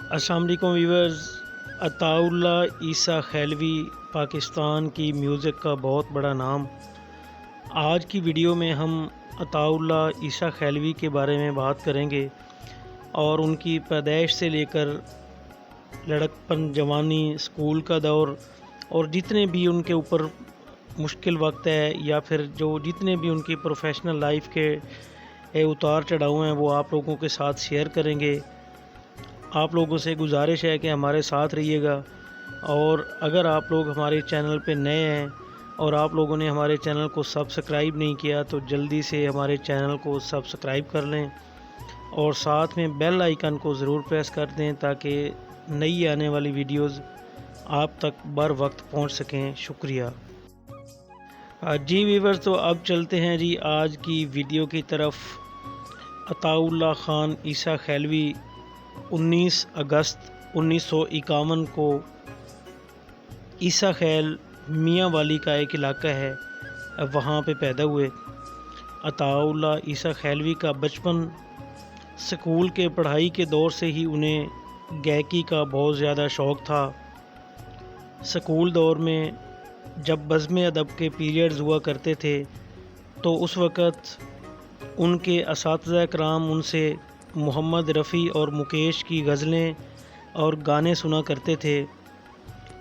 السلام علیکم ویورز، عطاءاللہ عیسیٰ خیلوی پاکستان کی میوزک کا بہت بڑا نام۔ آج کی ویڈیو میں ہم عطاءاللہ عیسیٰ خیلوی کے بارے میں بات کریں گے اور ان کی پیدائش سے لے کر لڑکپن، جوانی، اسکول کا دور اور جتنے بھی ان کے اوپر مشکل وقت ہے یا پھر جتنے بھی ان کی پروفیشنل لائف کے اتار چڑھاؤ ہیں وہ آپ لوگوں کے ساتھ شیئر کریں گے۔ آپ لوگوں سے گزارش ہے کہ ہمارے ساتھ رہیے گا، اور اگر آپ لوگ ہمارے چینل پہ نئے ہیں اور آپ لوگوں نے ہمارے چینل کو سبسکرائب نہیں کیا تو جلدی سے ہمارے چینل کو سبسکرائب کر لیں اور ساتھ میں بیل آئیکن کو ضرور پریس کر دیں تاکہ نئی آنے والی ویڈیوز آپ تک بر وقت پہنچ سکیں۔ شکریہ جی ویورز، تو اب چلتے ہیں جی آج کی ویڈیو کی طرف۔ عطاءاللہ خان عیسیٰ خیلوی 19 اگست 1951 کو عیسیٰ خیل میاں والی کا ایک علاقہ ہے، وہاں پہ پیدا ہوئے۔ عطاءاللہ عیسیٰ خیلوی کا بچپن سکول کے پڑھائی کے دور سے ہی انہیں گائیکی کا بہت زیادہ شوق تھا۔ سکول دور میں جب بزم ادب کے پیریڈز ہوا کرتے تھے تو اس وقت ان کے اساتذہ کرام ان سے محمد رفیع اور مکیش کی غزلیں اور گانے سنا کرتے تھے،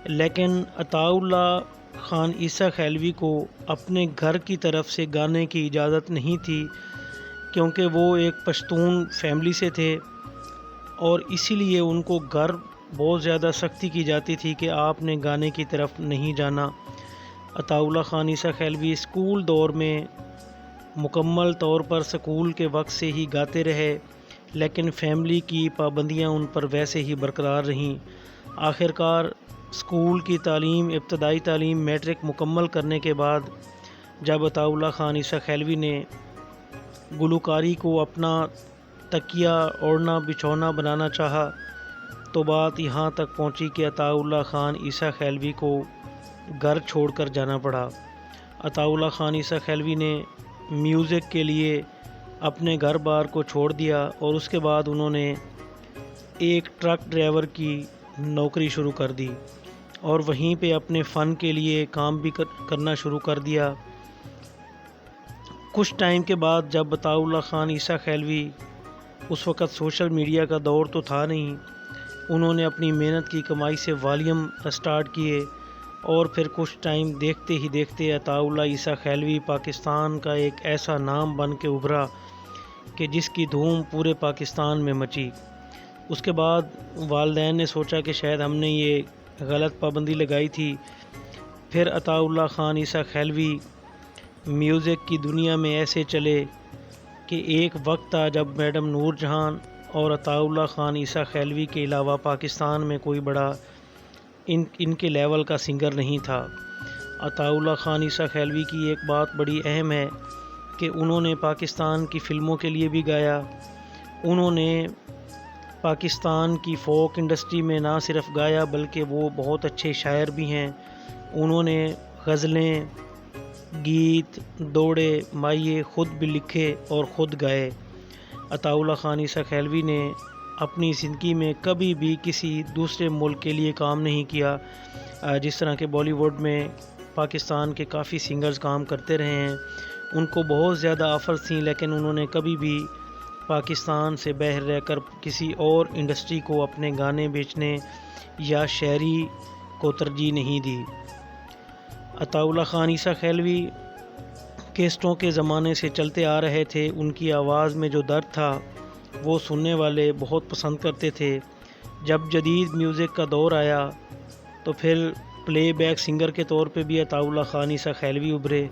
لیکن عطاءاللہ خان عیسیٰ خیلوی کو اپنے گھر کی طرف سے گانے کی اجازت نہیں تھی، کیونکہ وہ ایک پشتون فیملی سے تھے اور اسی لیے ان کو گھر بہت زیادہ سختی کی جاتی تھی کہ آپ نے گانے کی طرف نہیں جانا۔ عطاءاللہ خان عیسیٰ خیلوی اسکول دور میں مکمل طور پر سکول کے وقت سے ہی گاتے رہے، لیکن فیملی کی پابندیاں ان پر ویسے ہی برقرار رہیں۔ آخرکار اسکول کی تعلیم، ابتدائی تعلیم میٹرک مکمل کرنے کے بعد جب عطاءاللہ خان عیسیٰ خیلوی نے گلوکاری کو اپنا تکیہ، اوڑھنا بچھونا بنانا چاہا تو بات یہاں تک پہنچی کہ عطاءاللہ خان عیسیٰ خیلوی کو گھر چھوڑ کر جانا پڑا۔ عطاءاللہ خان عیسیٰ خیلوی نے میوزک کے لیے اپنے گھر بار کو چھوڑ دیا اور اس کے بعد انہوں نے ایک ٹرک ڈرائیور کی نوکری شروع کر دی اور وہیں پہ اپنے فن کے لیے کام بھی کرنا شروع کر دیا۔ کچھ ٹائم کے بعد جب عطاءاللہ خان عیسیٰ خیلوی، اس وقت سوشل میڈیا کا دور تو تھا نہیں، انہوں نے اپنی محنت کی کمائی سے والیوم سٹارٹ کیے اور پھر کچھ ٹائم دیکھتے ہی دیکھتے عطاءاللہ عیسیٰ خیلوی پاکستان کا ایک ایسا نام بن کے ابھرا کہ جس کی دھوم پورے پاکستان میں مچی۔ اس کے بعد والدین نے سوچا کہ شاید ہم نے یہ غلط پابندی لگائی تھی۔ پھر عطاءاللہ خان عیسیٰ خیلوی میوزک کی دنیا میں ایسے چلے کہ ایک وقت تھا جب میڈم نور جہاں اور عطاءاللہ خان عیسیٰ خیلوی کے علاوہ پاکستان میں کوئی بڑا ان کے لیول کا سنگر نہیں تھا۔ عطاءاللہ خان عیسیٰ خیلوی کی ایک بات بڑی اہم ہے کہ انہوں نے پاکستان کی فلموں کے لیے بھی گایا۔ انہوں نے پاکستان کی فوک انڈسٹری میں نہ صرف گایا بلکہ وہ بہت اچھے شاعر بھی ہیں۔ انہوں نے غزلیں، گیت، دوڑے، مائیے خود بھی لکھے اور خود گائے۔ عطاءاللہ خان عیسیٰ خیلوی نے اپنی زندگی میں کبھی بھی کسی دوسرے ملک کے لیے کام نہیں کیا، جس طرح کہ بالی ووڈ میں پاکستان کے کافی سنگرز کام کرتے رہے ہیں۔ ان کو بہت زیادہ آفرز تھیں لیکن انہوں نے کبھی بھی پاکستان سے باہر رہ کر کسی اور انڈسٹری کو اپنے گانے بیچنے یا شاعری کو ترجیح نہیں دی۔ عطاءاللہ خان عیسیٰ خیلوی کیسٹوں کے زمانے سے چلتے آ رہے تھے۔ ان کی آواز میں جو درد تھا وہ سننے والے بہت پسند کرتے تھے۔ جب جدید میوزک کا دور آیا تو پھر پلے بیک سنگر کے طور پہ بھی عطاءاللہ خان عیسیٰ خیلوی ابھرے،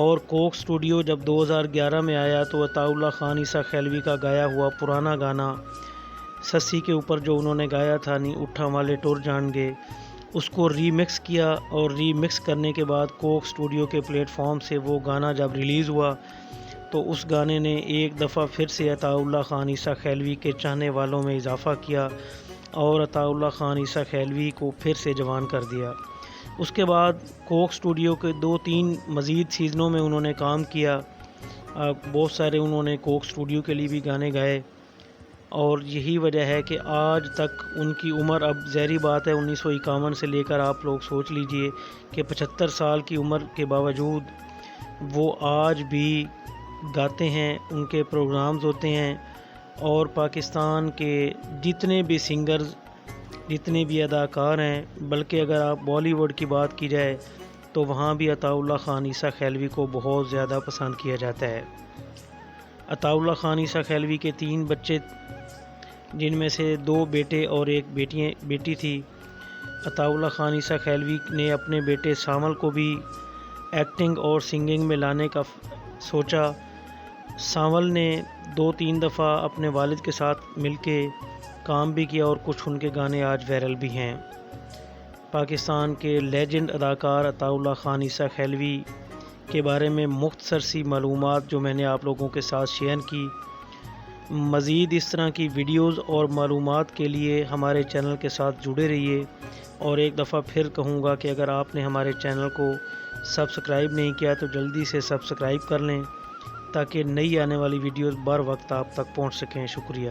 اور کوک اسٹوڈیو جب 2011 میں آیا تو عطاءاللہ خان عیسیٰ خیلوی کا گایا ہوا پرانا گانا سسی کے اوپر جو انہوں نے گایا تھا، نی اٹھا والے ٹور جان گے، اس کو ری مکس کیا، اور ری مکس کرنے کے بعد کوک اسٹوڈیو کے پلیٹ فارم سے وہ گانا جب ریلیز ہوا تو اس گانے نے ایک دفعہ پھر سے عطاءاللہ خان عیسیٰ خیلوی کے چاہنے والوں میں اضافہ کیا اور عطاءاللہ خان عیسیٰ خیلوی کو پھر سے جوان کر دیا۔ اس کے بعد کوک اسٹوڈیو کے 2-3 مزید سیزنوں میں انہوں نے کام کیا، بہت سارے انہوں نے کوک اسٹوڈیو کے لیے بھی گانے گائے، اور یہی وجہ ہے کہ آج تک ان کی عمر، اب ظاہری بات ہے 1951 سے لے کر آپ لوگ سوچ لیجئے کہ 75 سال کی عمر کے باوجود وہ آج بھی گاتے ہیں، ان کے پروگرامز ہوتے ہیں، اور پاکستان کے جتنے بھی سنگرز، جتنے بھی اداکار ہیں، بلکہ اگر آپ بالی ووڈ کی بات کی جائے تو وہاں بھی عطاء اللہ خان عیسیٰ خیلوی کو بہت زیادہ پسند کیا جاتا ہے۔ عطاء اللہ خان عیسیٰ خیلوی کے 3 بچے، جن میں سے 2 بیٹے اور ایک بیٹی تھی۔ عطاء اللہ خان عیسیٰ خیلوی نے اپنے بیٹے سامل کو بھی ایکٹنگ اور سنگنگ میں لانے کا سوچا۔ سامل نے 2-3 دفعہ اپنے والد کے ساتھ مل کے کام بھی کیا اور کچھ ان کے گانے آج وائرل بھی ہیں۔ پاکستان کے لیجنڈ اداکار عطاء اللہ خان عیسیٰ خیلوی کے بارے میں مختصر سی معلومات جو میں نے آپ لوگوں کے ساتھ شیئر کی۔ مزید اس طرح کی ویڈیوز اور معلومات کے لیے ہمارے چینل کے ساتھ جڑے رہیے، اور ایک دفعہ پھر کہوں گا کہ اگر آپ نے ہمارے چینل کو سبسکرائب نہیں کیا تو جلدی سے سبسکرائب کر لیں تاکہ نئی آنے والی ویڈیوز بر وقت آپ تک پہنچ سکیں۔ شکریہ۔